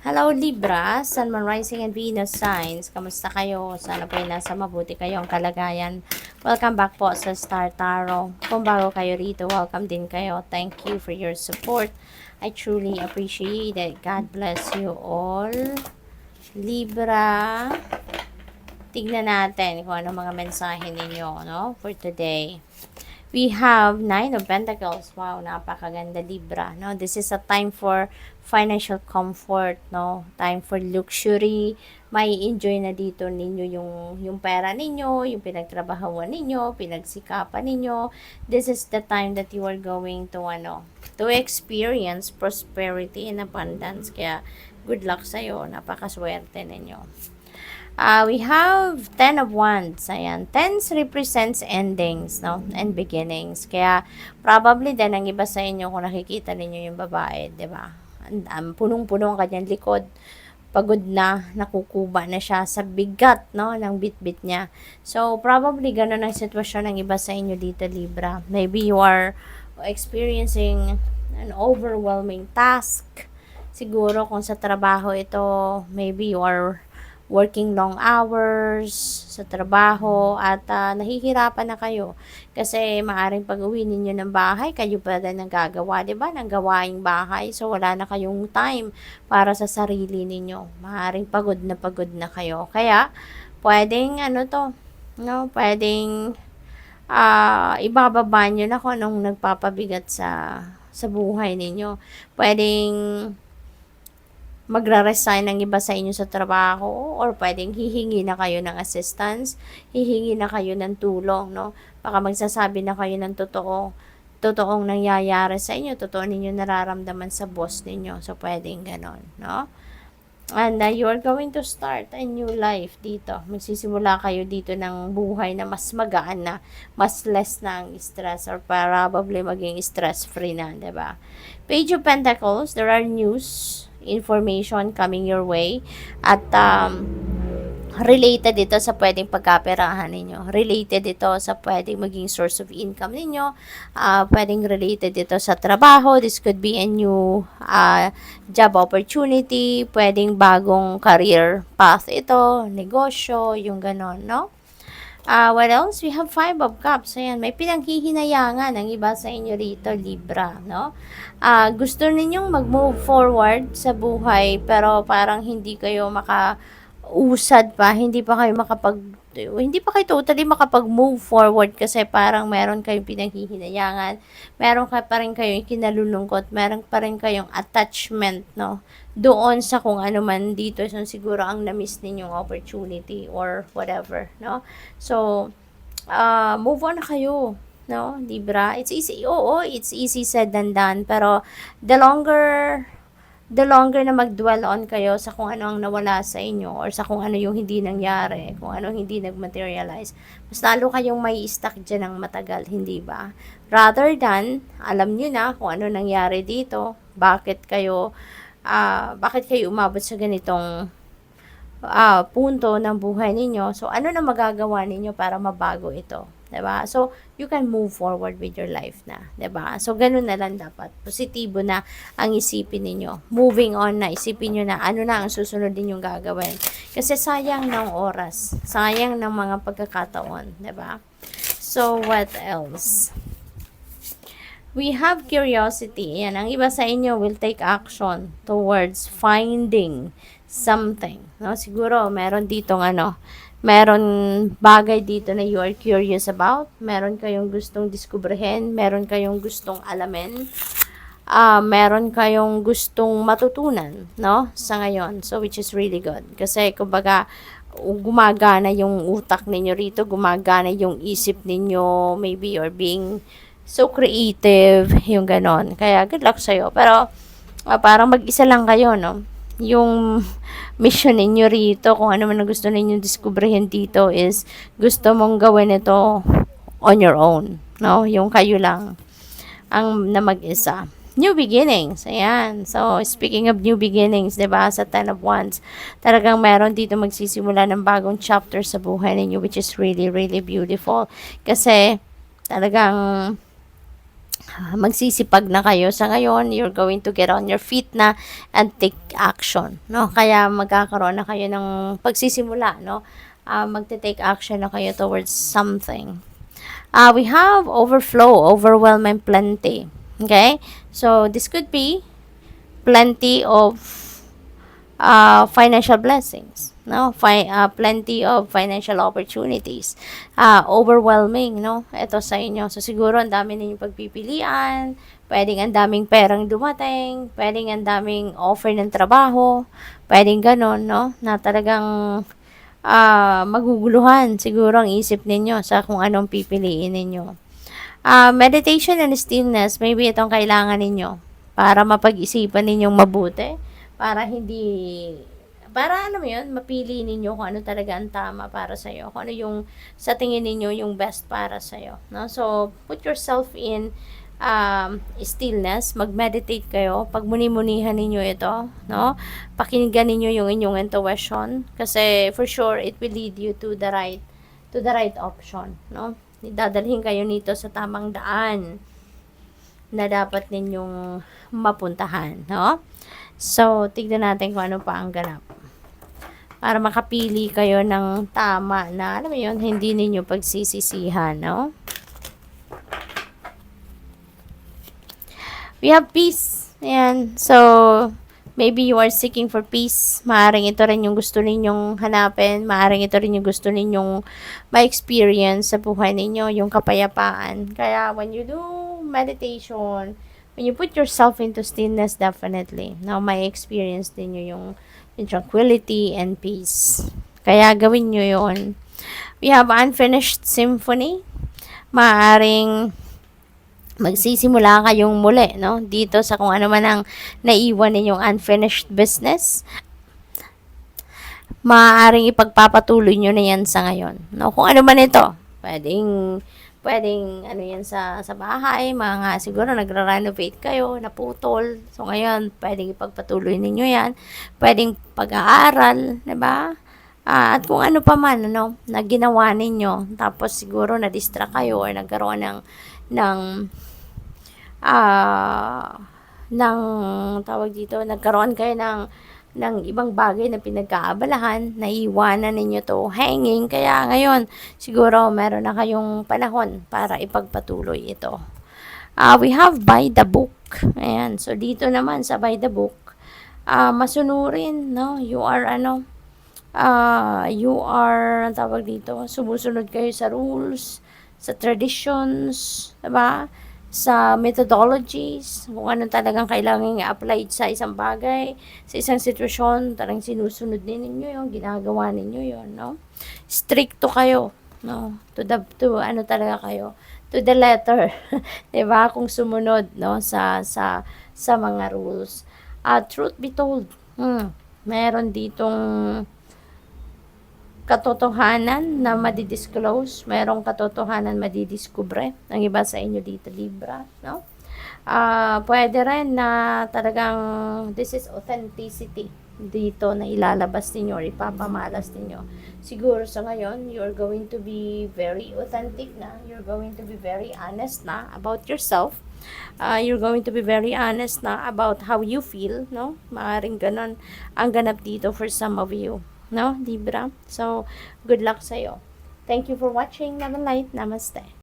Hello Libra, Sun, Moon, Rising, and Venus signs. Kamusta kayo? Sana po ay nasa mabuti kayong kalagayan. Welcome back po sa Star Tarot. Kung bago kayo rito, welcome din kayo. Thank you for your support. I truly appreciate it. God bless you all. Libra, tignan natin kung ano mga mensahe ninyo, no? For today. We have Nine of Pentacles. Wow, napakaganda Libra, no? This is a time for financial comfort, no? Time for luxury. May enjoy na dito ninyo yung pera ninyo, yung pinagtrabahuan ninyo, pinagsikapan ninyo. This is the time that you are going to experience prosperity and abundance. Kaya good luck sa'yo. Napakaswerte ninyo. We have 10 of Wands. Ayan. Tens represents endings, no? And beginnings. Kaya, probably din ang iba sa inyo kung nakikita ninyo yung babae, di ba? Punong-puno ang kanyang likod. Pagod na, nakukuba na siya sa bigat, no? Ng bit-bit niya. So, probably ganun ang sitwasyon ng iba sa inyo dito, Libra. Maybe you are experiencing an overwhelming task. Siguro kung sa trabaho ito, maybe you are working long hours sa trabaho at nahihirapan na kayo kasi maaring pag-uwi ninyo ng bahay kayo pa rin nagagawa, 'di ba, ng gawaing bahay, so wala na kayong time para sa sarili ninyo, maaring pagod na kayo, kaya pwedeng pwedeng ibababa nyo na kung anong nagpapabigat sa buhay ninyo, pwedeng magra-resign ng iba sa inyo sa trabaho or pwedeng hihingi na kayo ng assistance, hihingi na kayo ng tulong, no? Baka magsasabi na kayo ng totoong nangyayari sa inyo, totoo ninyo nararamdaman sa boss ninyo. So, pwedeng ganon, no? And you are going to start a new life dito. Magsisimula kayo dito ng buhay na mas magaan na, mas less na ang stress or probably maging stress-free na, diba? Page of Pentacles, there are news, information coming your way at related ito sa pwedeng pagkaperahan ninyo. Related ito sa pwedeng maging source of income ninyo. Pwedeng related ito sa trabaho. This could be a new job opportunity. Pwedeng bagong career path ito. Negosyo, yung ganon, no? What else? We have 5 of Cups. Ayan, may pinaghihinayangan ang iba sa inyo rito, Libra, no? Gusto ninyong mag-move forward sa buhay, pero parang hindi kayo makausad pa, hindi pa kayo totally makapag-move forward kasi parang meron kayong pinaghihinayangan, meron pa rin kayong kinalulungkot, meron pa rin kayong attachment, no? Doon sa kung ano man dito, so siguro ang na-miss ninyong opportunity or whatever, no? So, move on na kayo, no? Libra, it's easy, oo, it's easy said than done, pero the longer na mag-dwell on kayo sa kung ano ang nawala sa inyo or sa kung ano yung hindi nangyari, kung ano hindi nag-materialize, mas lalo kayong may stuck dyan ng matagal, hindi ba? Rather than, alam nyo na kung ano nangyari dito, bakit kayo umabot sa ganitong punto ng buhay ninyo. So, ano na magagawa ninyo para mabago ito? 'Di ba? So, you can move forward with your life na. 'Di ba? So, ganun na lang dapat. Positibo na ang isipin ninyo. Moving on na. Isipin nyo na ano na ang susunod ninyong gagawin. Kasi sayang ng oras. Sayang ng mga pagkakataon. 'Di ba? So, what else? We have curiosity. Yan, ang iba sa inyo will take action towards finding something. No? Siguro, meron meron bagay dito na you are curious about. Meron kayong gustong diskubrihin. Meron kayong gustong alamin. Meron kayong gustong matutunan, no? Sa ngayon. So, which is really good. Kasi, kumbaga, gumagana yung utak ninyo rito. Gumagana yung isip ninyo. Maybe you're being so creative, yung ganon. Kaya, good luck sa'yo. Pero, parang mag-isa lang kayo, no? Yung mission ninyo rito, kung ano man ang gusto ninyo diskubrihin dito is, gusto mong gawin ito on your own, no? Yung kayo lang ang na mag-isa. New beginnings. Ayan. So, speaking of new beginnings, 'di ba? Sa 10 of Wands, talagang meron dito magsisimula ng bagong chapter sa buhay ninyo, which is really, really beautiful. Kasi, talagang magsisipag na kayo sa ngayon, you're going to get on your feet na and take action, no? Kaya magkakaroon na kayo ng pagsisimula, no? Magte-take action na kayo towards something. We have overflow, overwhelm, and plenty. Okay? So, this could be plenty of financial blessings, no? Plenty of financial opportunities. Overwhelming, no? Ito sa inyo. So, siguro ang dami ninyong pagpipilian, pwedeng ang daming perang dumating, pwedeng ang daming offer ng trabaho, pwedeng ganon, no? Na talagang maguguluhan siguro ang isip ninyo sa kung anong pipiliin ninyo. Meditation and stillness, maybe itong kailangan ninyo para mapag-isipan ninyong mabuti, para ano mo yun, mapili ninyo kung ano talaga ang tama para sa'yo, kung ano yung sa tingin ninyo yung best para sa'yo, no? So, put yourself in stillness, mag-meditate kayo, pagmuni-munihan ninyo ito, no? Pakinggan ninyo yung inyong intuition, kasi for sure, it will lead you to the right option, no? Dadalhin kayo nito sa tamang daan na dapat ninyong mapuntahan, no? So, tignan natin kung ano pa ang ganap. Para makapili kayo ng tama na, alam mo yun, hindi ninyo pagsisisihan, no? We have peace. Ayan. So, maybe you are seeking for peace. Maaring ito rin yung gusto ninyong hanapin. Maaring ito rin yung gusto ninyong ma-experience sa buhay ninyo, yung kapayapaan. Kaya, when you do meditation, when you put yourself into stillness, definitely, now may experience din nyo yung tranquility and peace. Kaya, gawin nyo yun. We have unfinished symphony. Maaring magsisimula kayong muli, no? Dito sa kung ano man ang naiwan ninyong unfinished business. Maaaring ipagpapatuloy nyo na yan sa ngayon, no? Kung ano man ito, pwedeng ano yan sa bahay, mga siguro nagra-renovate kayo, naputol. So ngayon, pwedeng ipagpatuloy ninyo yan. Pwedeng pag-aaral, 'di ba? At kung ano pa man, ano, na ginawa ninyo, tapos siguro na-distract kayo or nagkaroon ng ng tawag dito, nagkaroon kayo ng ibang bagay na pinagkaabalahan, naiwanan ninyo to hanging, kaya ngayon, siguro meron na kayong panahon para ipagpatuloy ito. We have by the book. Ayan, so dito naman sa by the book, masunurin, no? You are, tawag dito, sumusunod kayo sa rules, sa traditions, diba? Sa methodologies, kung ano talagang kailangan i-apply sa isang bagay, sa isang sitwasyon, talagang sinusunod din ninyo yun, ginagawa ninyo yun, no? Stricto kayo, no? To ano talaga kayo, to the letter, diba? Kung sumunod, no? Sa mga rules. Truth be told, meron ditong katotohanan na madidisclose, merong katotohanan madidiskubre. Ang iba sa inyo dito, Libra, no? Pwede rin na talagang this is authenticity dito na ilalabas ninyo or ipapamalas ninyo. Siguro sa ngayon, you're going to be very authentic na. You're going to be very honest na about yourself. You're going to be very honest na about how you feel, no? Maaring ganon ang ganap dito for some of you, no, Libra? So, good luck sa'yo. Thank you for watching. Love and light. Namaste.